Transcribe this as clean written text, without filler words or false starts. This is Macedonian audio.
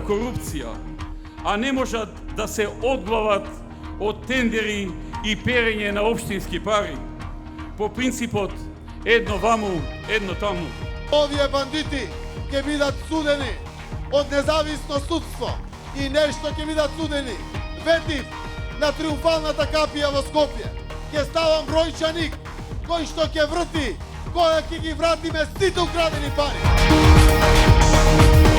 корупција, а не можат да се одглават од тендери и перење на општински пари. По принципот едно ваму, едно таму. Овие бандити ќе бидат судени од независно судство и нешто ќе бидат судени. Ветив на триумфалната капија во Скопје. Ќе ставам бројчаник кој што ќе врти, која ќе ги вратиме сите украдени пари.